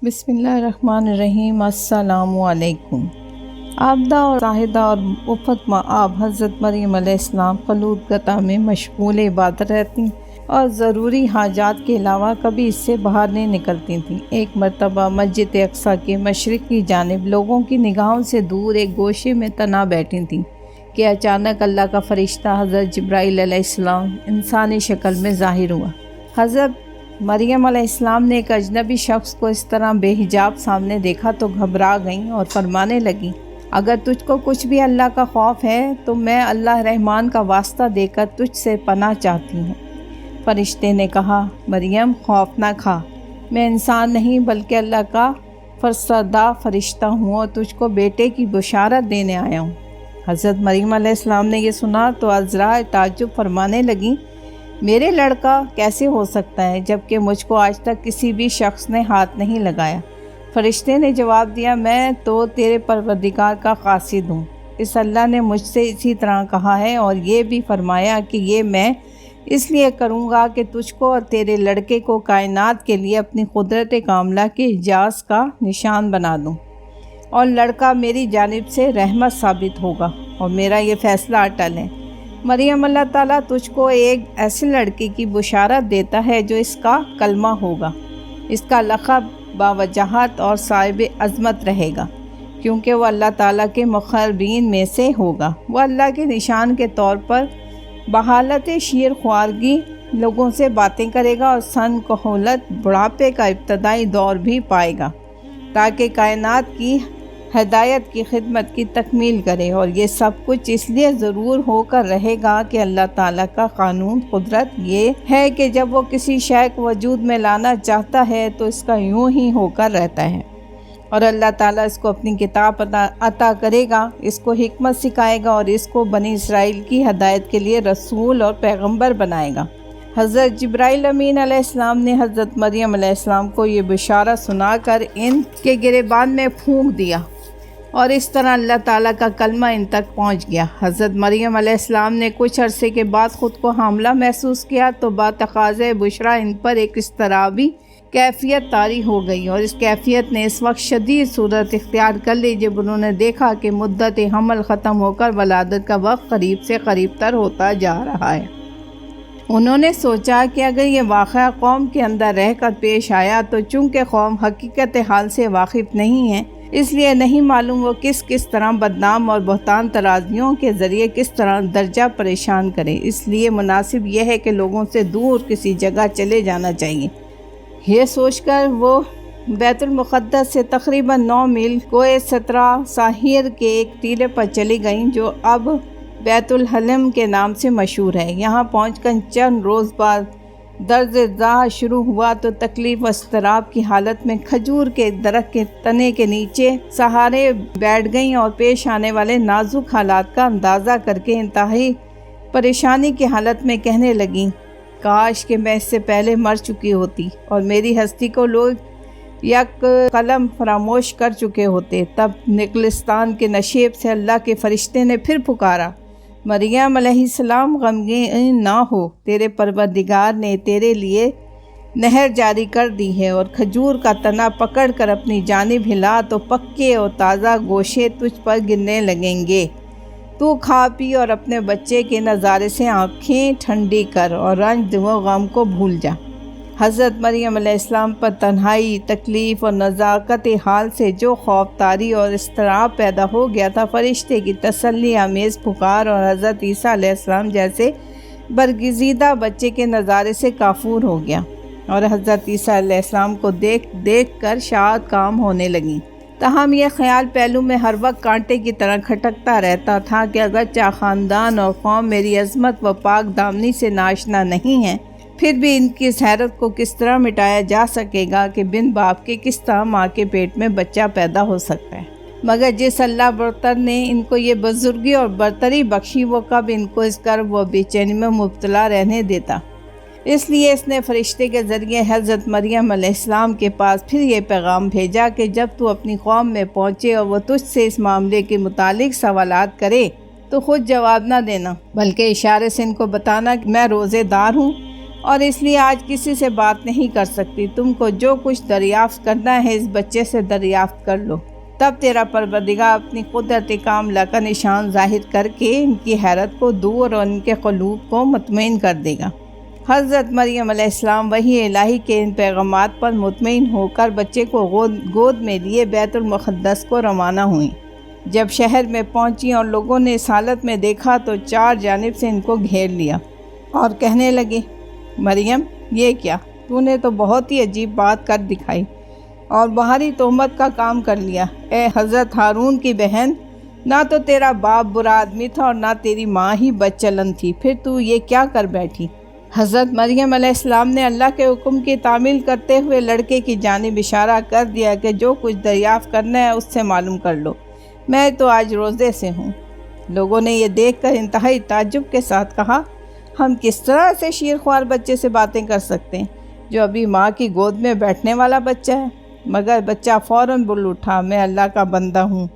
بسم اللہ الرحمن الرحیم۔ السلام علیکم۔ آبدہ اور زاہدہ اور افت مآب حضرت مریم علیہ السلام خلوت گتہ میں مشغول عبادت رہتی اور ضروری حاجات کے علاوہ کبھی اس سے باہر نہیں نکلتی تھیں۔ ایک مرتبہ مسجد اقصیٰ کے مشرق کی جانب لوگوں کی نگاہوں سے دور ایک گوشے میں تنا بیٹھی تھیں کہ اچانک اللہ کا فرشتہ حضرت جبرائیل علیہ السلام انسانی شکل میں ظاہر ہوا۔ حضرت مریم علیہ السلام نے ایک اجنبی شخص کو اس طرح بے حجاب سامنے دیکھا تو گھبرا گئیں اور فرمانے لگیں، اگر تجھ کو کچھ بھی اللہ کا خوف ہے تو میں اللہ رحمان کا واسطہ دے کر تجھ سے پناہ چاہتی ہوں۔ فرشتے نے کہا، مریم خوف نہ کھا، میں انسان نہیں بلکہ اللہ کا فرستادہ فرشتہ ہوں اور تجھ کو بیٹے کی بشارت دینے آیا ہوں۔ حضرت مریم علیہ السلام نے یہ سنا تو عذرا تعجب فرمانے لگیں، میرے لڑکا کیسے ہو سکتا ہے جبکہ مجھ کو آج تک کسی بھی شخص نے ہاتھ نہیں لگایا؟ فرشتے نے جواب دیا، میں تو تیرے پروردگار کا قاصد ہوں، اس اللہ نے مجھ سے اسی طرح کہا ہے اور یہ بھی فرمایا کہ یہ میں اس لیے کروں گا کہ تجھ کو اور تیرے لڑکے کو کائنات کے لیے اپنی قدرت کاملہ کے اعجاز کا نشان بنا دوں، اور لڑکا میری جانب سے رحمت ثابت ہوگا اور میرا یہ فیصلہ اٹل ہے۔ مریم، اللہ تعالیٰ تجھ کو ایک ایسے لڑکے کی بشارت دیتا ہے جو اس کا کلمہ ہوگا، اس کا لقب باوجاہت اور صاحب عظمت رہے گا، کیونکہ وہ اللہ تعالیٰ کے مقربین میں سے ہوگا۔ وہ اللہ کے نشان کے طور پر بحالت شیر خوارگی لوگوں سے باتیں کرے گا اور سن کہولت بڑھاپے کا ابتدائی دور بھی پائے گا تاکہ کائنات کی ہدایت کی خدمت کی تکمیل کرے، اور یہ سب کچھ اس لیے ضرور ہو کر رہے گا کہ اللہ تعالیٰ کا قانون قدرت یہ ہے کہ جب وہ کسی شے کو وجود میں لانا چاہتا ہے تو اس کا یوں ہی ہو کر رہتا ہے، اور اللہ تعالیٰ اس کو اپنی کتاب عطا کرے گا، اس کو حکمت سکھائے گا اور اس کو بنی اسرائیل کی ہدایت کے لیے رسول اور پیغمبر بنائے گا۔ حضرت جبرائیل امین علیہ السلام نے حضرت مریم علیہ السلام کو یہ بشارت سنا کر ان کے گریبان میں پھونک دیا، اور اس طرح اللہ تعالیٰ کا کلمہ ان تک پہنچ گیا۔ حضرت مریم علیہ السلام نے کچھ عرصے کے بعد خود کو حاملہ محسوس کیا تو بتقاضۂ بشریٰ ان پر ایک اضطرابی کیفیت طاری ہو گئی، اور اس کیفیت نے اس وقت شدید صورت اختیار کر لی جب انہوں نے دیکھا کہ مدت حمل ختم ہو کر ولادت کا وقت قریب سے قریب تر ہوتا جا رہا ہے۔ انہوں نے سوچا کہ اگر یہ واقعہ قوم کے اندر رہ کر پیش آیا تو چونکہ قوم حقیقت حال سے واقف نہیں ہے، اس لیے نہیں معلوم وہ کس طرح بدنام اور بہتان ترازیوں کے ذریعے کس طرح درجہ پریشان کرے، اس لیے مناسب یہ ہے کہ لوگوں سے دور کسی جگہ چلے جانا چاہیے۔ یہ سوچ کر وہ بیت المقدس سے تقریباً 9 میل کوہ سترہ ساحر کے ایک ٹیلے پر چلی گئیں جو اب بیت الحلم کے نام سے مشہور ہے۔ یہاں پہنچ کر چند روز بعد درد زا شروع ہوا تو تکلیف و اضطراب کی حالت میں کھجور کے درخت کے تنے کے نیچے سہارے بیٹھ گئیں اور پیش آنے والے نازک حالات کا اندازہ کر کے انتہائی پریشانی کی حالت میں کہنے لگیں، کاش کہ میں اس سے پہلے مر چکی ہوتی اور میری ہستی کو لوگ یک قلم فراموش کر چکے ہوتے۔ تب نقلستان کے نشیب سے اللہ کے فرشتے نے پھر پکارا، مریم علیہ السلام غمگین نہ ہو، تیرے پروردگار نے تیرے لیے نہر جاری کر دی ہے، اور کھجور کا تنا پکڑ کر اپنی جانب ہلا تو پکے اور تازہ گوشے تجھ پر گرنے لگیں گے، تو کھا پی اور اپنے بچے کے نظارے سے آنکھیں ٹھنڈی کر اور رنج و غم کو بھول جا۔ حضرت مریم علیہ السلام پر تنہائی، تکلیف اور نزاکت حال سے جو خوف طاری اور اضطراب پیدا ہو گیا تھا، فرشتے کی تسلی آمیز پکار اور حضرت عیسیٰ علیہ السلام جیسے برگزیدہ بچے کے نظارے سے کافور ہو گیا، اور حضرت عیسیٰ علیہ السلام کو دیکھ کر شاد کام ہونے لگیں۔ تاہم یہ خیال پہلو میں ہر وقت کانٹے کی طرح کھٹکتا رہتا تھا کہ اگرچہ خاندان اور قوم میری عظمت و پاک دامنی سے ناشنا نہیں ہیں، پھر بھی ان کی اس حیرت کو کس طرح مٹایا جا سکے گا کہ بن باپ کے کس طرح ماں کے پیٹ میں بچہ پیدا ہو سکتا ہے، مگر جس اللہ برتر نے ان کو یہ بزرگی اور برتری بخشی وہ کب ان کو اس کرب و بے چینی میں مبتلا رہنے دیتا۔ اس لیے اس نے فرشتے کے ذریعے حضرت مریم علیہ السلام کے پاس پھر یہ پیغام بھیجا کہ جب تو اپنی قوم میں پہنچے اور وہ تجھ سے اس معاملے کے متعلق سوالات کرے تو خود جواب نہ دینا، بلکہ اشارے سے ان کو بتانا کہ میں روزے دار ہوں اور اس لیے آج کسی سے بات نہیں کر سکتی۔ تم کو جو کچھ دریافت کرنا ہے اس بچے سے دریافت کر لو، تب تیرا پروردگار اپنی قدرت کاملہ کا نشان ظاہر کر کے ان کی حیرت کو دور اور ان کے قلوب کو مطمئن کر دے گا۔ حضرت مریم علیہ السلام وحی الہی کے ان پیغامات پر مطمئن ہو کر بچے کو گود میں لیے بیت المقدس کو روانہ ہوئیں۔ جب شہر میں پہنچی اور لوگوں نے اس حالت میں دیکھا تو چار جانب سے ان کو گھیر لیا اور کہنے لگے، مریم یہ کیا؟ تو نے تو بہت ہی عجیب بات کر دکھائی اور باہری تہمت کا کام کر لیا۔ اے حضرت ہارون کی بہن، نہ تو تیرا باپ برا آدمی تھا اور نہ تیری ماں ہی بد چلن تھی، پھر تو یہ کیا کر بیٹھی؟ حضرت مریم علیہ السلام نے اللہ کے حکم کی تعمیل کرتے ہوئے لڑکے کی جانب اشارہ کر دیا کہ جو کچھ دریافت کرنا ہے اس سے معلوم کر لو، میں تو آج روزے سے ہوں۔ لوگوں نے یہ دیکھ کر انتہائی تعجب کے ساتھ کہا، ہم کس طرح سے شیرخوار بچے سے باتیں کر سکتے ہیں جو ابھی ماں کی گود میں بیٹھنے والا بچہ ہے؟ مگر بچہ فوراً بول اٹھا، میں اللہ کا بندہ ہوں،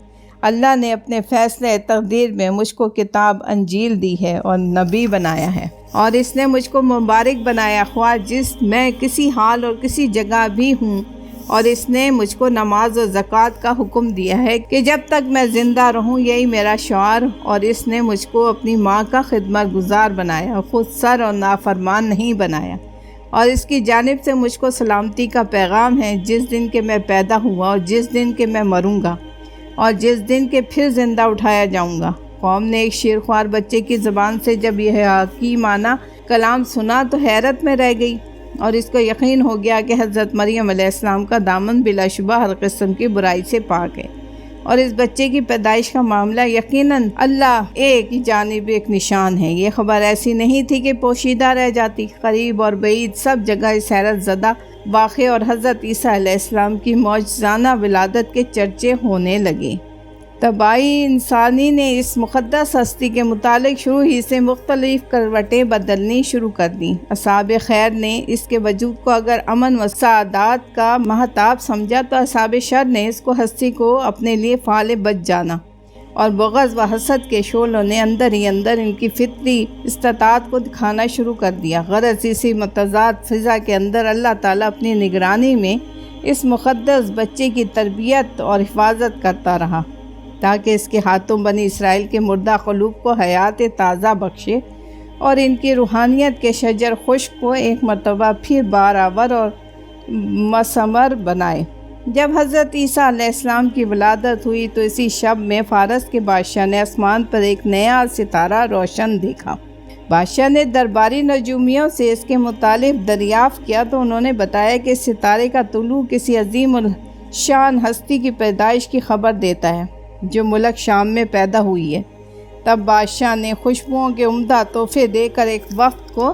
اللہ نے اپنے فیصلے تقدیر میں مجھ کو کتاب انجیل دی ہے اور نبی بنایا ہے، اور اس نے مجھ کو مبارک بنایا خواہ جس میں کسی حال اور کسی جگہ بھی ہوں، اور اس نے مجھ کو نماز و زکوٰۃ کا حکم دیا ہے کہ جب تک میں زندہ رہوں یہی میرا شعار، اور اس نے مجھ کو اپنی ماں کا خدمت گزار بنایا، خود سر اور نافرمان نہیں بنایا، اور اس کی جانب سے مجھ کو سلامتی کا پیغام ہے جس دن کہ میں پیدا ہوا اور جس دن کہ میں مروں گا اور جس دن کہ پھر زندہ اٹھایا جاؤں گا۔ قوم نے ایک شیرخوار بچے کی زبان سے جب یہ حکیمانہ کلام سنا تو حیرت میں رہ گئی، اور اس کو یقین ہو گیا کہ حضرت مریم علیہ السلام کا دامن بلا شبہ ہر قسم کی برائی سے پاک ہے، اور اس بچے کی پیدائش کا معاملہ یقیناً اللہ ایک کی جانب ایک نشان ہے۔ یہ خبر ایسی نہیں تھی کہ پوشیدہ رہ جاتی، قریب اور بعید سب جگہ اس حیرت زدہ واقعے اور حضرت عیسیٰ علیہ السلام کی معجزانہ ولادت کے چرچے ہونے لگے۔ طبعی انسانی نے اس مقدس ہستی کے متعلق شروع ہی سے مختلف کروٹیں بدلنی شروع کر دیں۔ اصحاب خیر نے اس کے وجود کو اگر امن و سعادت کا مہتاب سمجھا تو اصحاب شر نے اس کو ہستی کو اپنے لیے فعال بد جانا، اور بغض و حسد کے شعلوں نے اندر ہی اندر ان کی فطری استطاعت کو دکھانا شروع کر دیا۔ غرض اسی متضاد فضا کے اندر اللہ تعالیٰ اپنی نگرانی میں اس مقدس بچے کی تربیت اور حفاظت کرتا رہا تاکہ اس کے ہاتھوں بنی اسرائیل کے مردہ قلوب کو حیات تازہ بخشے اور ان کی روحانیت کے شجر خشک کو ایک مرتبہ پھر بارآور اور مثمر بنائے۔ جب حضرت عیسیٰ علیہ السلام کی ولادت ہوئی تو اسی شب میں فارس کے بادشاہ نے آسمان پر ایک نیا ستارہ روشن دیکھا۔ بادشاہ نے درباری نجومیوں سے اس کے متعلق دریافت کیا تو انہوں نے بتایا کہ اس ستارے کا طلوع کسی عظیم الشان ہستی کی پیدائش کی خبر دیتا ہے جو ملک شام میں پیدا ہوئی ہے۔ تب بادشاہ نے خوشبوؤں کے عمدہ تحفے دے کر ایک وفد کو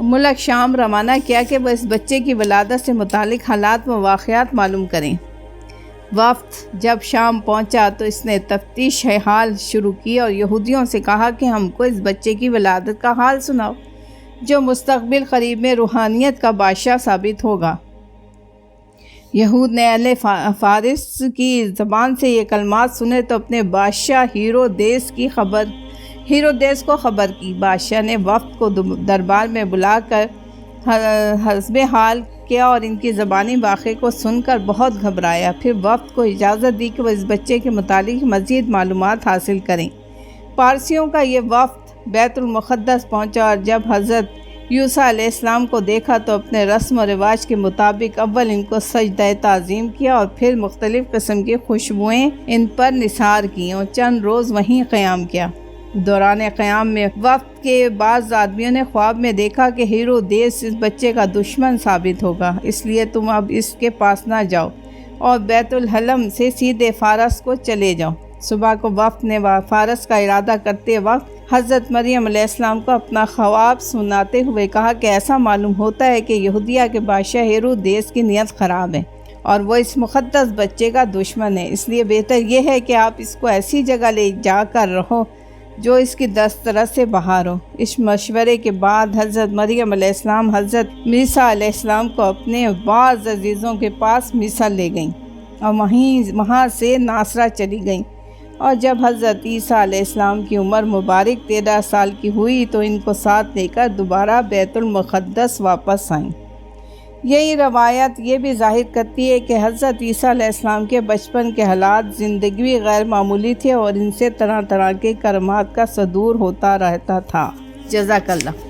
ملک شام روانہ کیا کہ وہ اس بچے کی ولادت سے متعلق حالات و واقعات معلوم کریں۔ وفد جب شام پہنچا تو اس نے تفتیش حال شروع کی اور یہودیوں سے کہا کہ ہم کو اس بچے کی ولادت کا حال سناؤ جو مستقبل قریب میں روحانیت کا بادشاہ ثابت ہوگا۔ یہود نے اہل فارس کی زبان سے یہ کلمات سنے تو اپنے بادشاہ ہیرودیس کو خبر کی۔ بادشاہ نے وفد کو دربار میں بلا کر حسب حال کیا اور ان کی زبانی واقعے کو سن کر بہت گھبرایا۔ پھر وفد کو اجازت دی کہ وہ اس بچے کے متعلق مزید معلومات حاصل کریں۔ پارسیوں کا یہ وفد بیت المقدس پہنچا اور جب حضرت یوسیٰ علیہ السلام کو دیکھا تو اپنے رسم و رواج کے مطابق اول ان کو سجدہ تعظیم کیا اور پھر مختلف قسم کی خوشبوئیں ان پر نثار کیں اور چند روز وہیں قیام کیا۔ دوران قیام میں وفد کے بعض آدمیوں نے خواب میں دیکھا کہ ہیرودیس اس بچے کا دشمن ثابت ہوگا، اس لیے تم اب اس کے پاس نہ جاؤ اور بیت الحلم سے سیدھے فارس کو چلے جاؤ۔ صبح کو وفد نے فارس کا ارادہ کرتے وقت حضرت مریم علیہ السلام کو اپنا خواب سناتے ہوئے کہا کہ ایسا معلوم ہوتا ہے کہ یہودیہ کے بادشاہ ہیرودیس کی نیت خراب ہے اور وہ اس مقدس بچے کا دشمن ہے، اس لیے بہتر یہ ہے کہ آپ اس کو ایسی جگہ لے جا کر رہو جو اس کی دسترس سے باہر ہو۔ اس مشورے کے بعد حضرت مریم علیہ السلام حضرت عیسیٰ علیہ السلام کو اپنے بعض عزیزوں کے پاس مصر لے گئیں اور وہاں سے ناصرہ چلی گئیں۔ اور جب حضرت عیسیٰ علیہ السلام کی عمر مبارک 13 سال کی ہوئی تو ان کو ساتھ لے کر دوبارہ بیت المقدس واپس آئیں۔ یہی روایت یہ بھی ظاہر کرتی ہے کہ حضرت عیسیٰ علیہ السلام کے بچپن کے حالات زندگی غیر معمولی تھے اور ان سے طرح طرح کے کرامات کا صدور ہوتا رہتا تھا۔ جزاک اللہ۔